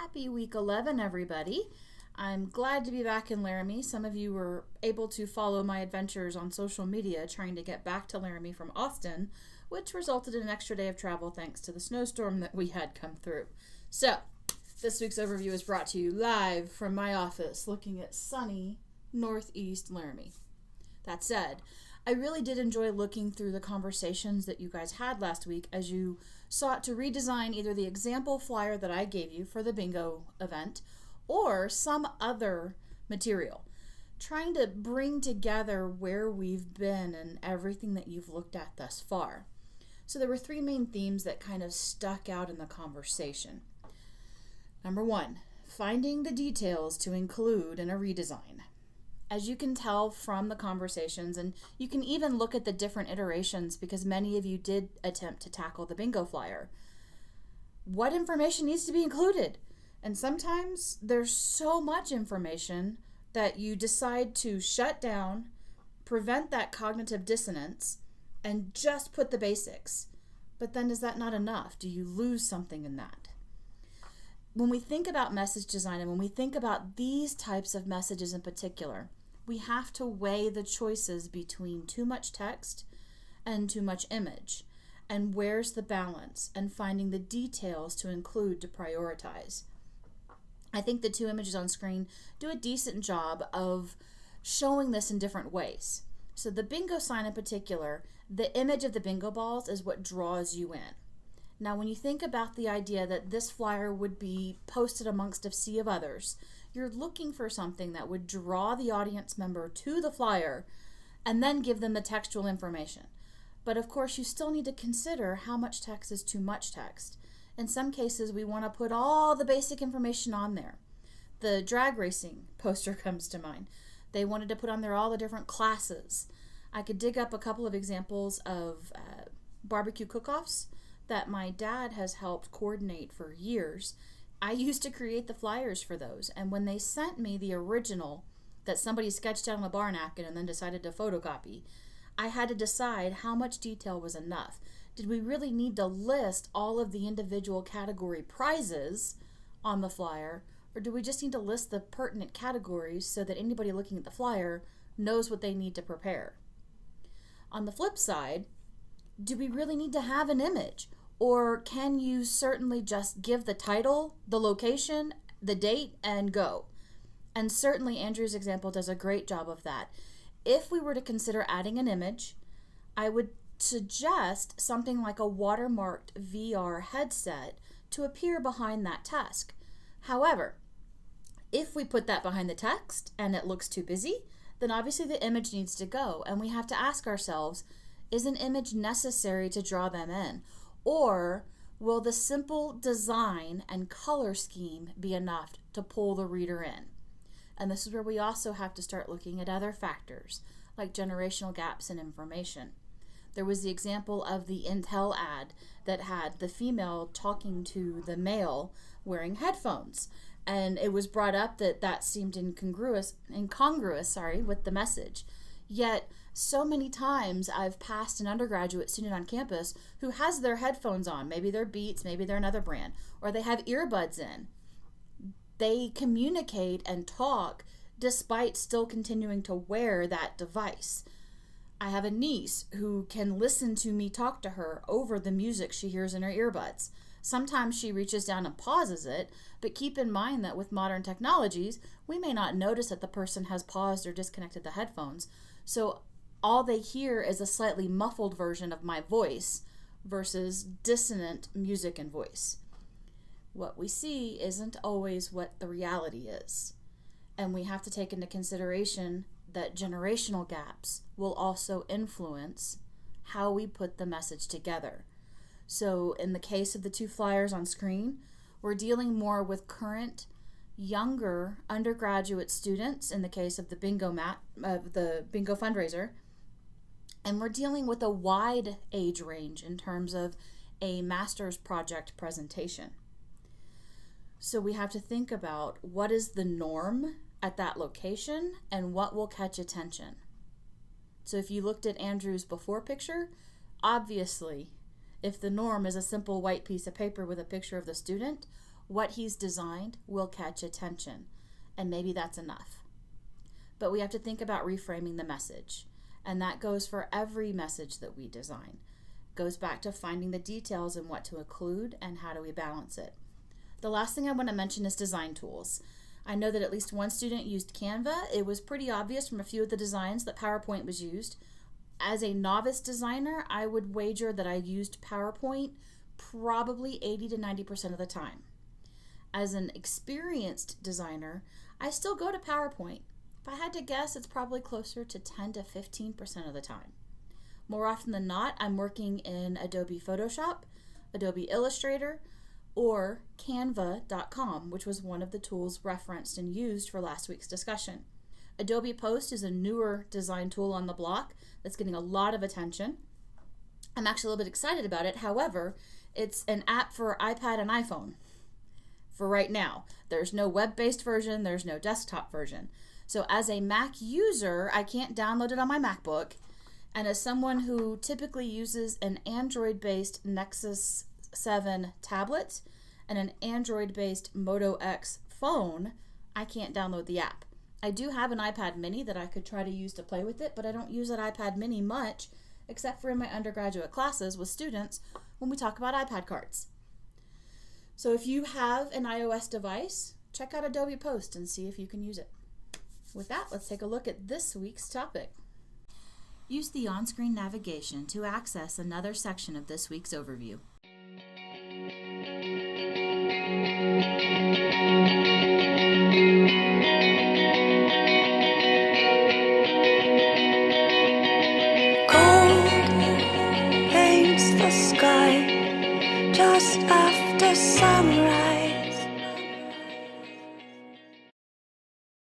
Happy week 11, everybody. I'm glad to be back in Laramie. Some of you were able to follow my adventures on social media trying to get back to Laramie from Austin, which resulted in an extra day of travel thanks to the snowstorm that we had come through. So, this week's overview is brought to you live from my office looking at sunny northeast Laramie. That said, I really did enjoy looking through the conversations that you guys had last week as you sought to redesign either the example flyer that I gave you for the bingo event or some other material, trying to bring together where we've been and everything that you've looked at thus far. So there were three main themes that kind of stuck out in the conversation. Number one, finding the details to include in a redesign. As you can tell from the conversations, and you can even look at the different iterations because many of you did attempt to tackle the bingo flyer, what information needs to be included? And sometimes there's so much information that you decide to shut down, prevent that cognitive dissonance, and just put the basics. But then is that not enough? Do you lose something in that? When we think about message design and when we think about these types of messages in particular, we have to weigh the choices between too much text and too much image. And where's the balance and finding the details to include to prioritize. I think the two images on screen do a decent job of showing this in different ways. So the bingo sign in particular, the image of the bingo balls is what draws you in. Now, when you think about the idea that this flyer would be posted amongst a sea of others, you're looking for something that would draw the audience member to the flyer and then give them the textual information. But of course, you still need to consider how much text is too much text. In some cases, we want to put all the basic information on there. The drag racing poster comes to mind. They wanted to put on there all the different classes. I could dig up a couple of examples of barbecue cook-offs that my dad has helped coordinate for years. I used to create the flyers for those, and when they sent me the original that somebody sketched out on a bar napkin and then decided to photocopy, I had to decide how much detail was enough. Did we really need to list all of the individual category prizes on the flyer, or do we just need to list the pertinent categories so that anybody looking at the flyer knows what they need to prepare? On the flip side, do we really need to have an image? Or can you certainly just give the title, the location, the date, and go? And certainly Andrew's example does a great job of that. If we were to consider adding an image, I would suggest something like a watermarked VR headset to appear behind that text. However, if we put that behind the text and it looks too busy, then obviously the image needs to go. And we have to ask ourselves, is an image necessary to draw them in? Or will the simple design and color scheme be enough to pull the reader in? And this is where we also have to start looking at other factors, like generational gaps in information. There was the example of the Intel ad that had the female talking to the male wearing headphones. And it was brought up that that seemed incongruous with the message. Yet, so many times I've passed an undergraduate student on campus who has their headphones on. Maybe they're Beats, maybe they're another brand, or they have earbuds in. They communicate and talk despite still continuing to wear that device. I have a niece who can listen to me talk to her over the music she hears in her earbuds. Sometimes she reaches down and pauses it, but keep in mind that with modern technologies, we may not notice that the person has paused or disconnected the headphones. So all they hear is a slightly muffled version of my voice versus dissonant music and voice. What we see isn't always what the reality is. And we have to take into consideration that generational gaps will also influence how we put the message together. So in the case of the two flyers on screen, we're dealing more with current, younger undergraduate students in the case of the bingo fundraiser, and we're dealing with a wide age range in terms of a master's project presentation. So we have to think about what is the norm at that location and what will catch attention. So if you looked at Andrew's before picture, obviously, if the norm is a simple white piece of paper with a picture of the student, what he's designed will catch attention, and maybe that's enough. But we have to think about reframing the message, and that goes for every message that we design. It goes back to finding the details and what to include and how do we balance it. The last thing I want to mention is design tools. I know that at least one student used Canva. It was pretty obvious from a few of the designs that PowerPoint was used. As a novice designer, I would wager that I used PowerPoint probably 80 to 90% of the time. As an experienced designer, I still go to PowerPoint. If I had to guess, it's probably closer to 10 to 15% of the time. More often than not, I'm working in Adobe Photoshop, Adobe Illustrator, or Canva.com, which was one of the tools referenced and used for last week's discussion. Adobe Post is a newer design tool on the block that's getting a lot of attention. I'm actually a little bit excited about it. However, it's an app for iPad and iPhone for right now. There's no web-based version, there's no desktop version. So as a Mac user, I can't download it on my MacBook. And as someone who typically uses an Android-based Nexus 7 tablet and an Android-based Moto X phone, I can't download the app. I do have an iPad mini that I could try to use to play with it, but I don't use that iPad mini much, except for in my undergraduate classes with students when we talk about iPad cards. So if you have an iOS device, check out Adobe Post and see if you can use it. With that, let's take a look at this week's topic. Use the on-screen navigation to access another section of this week's overview.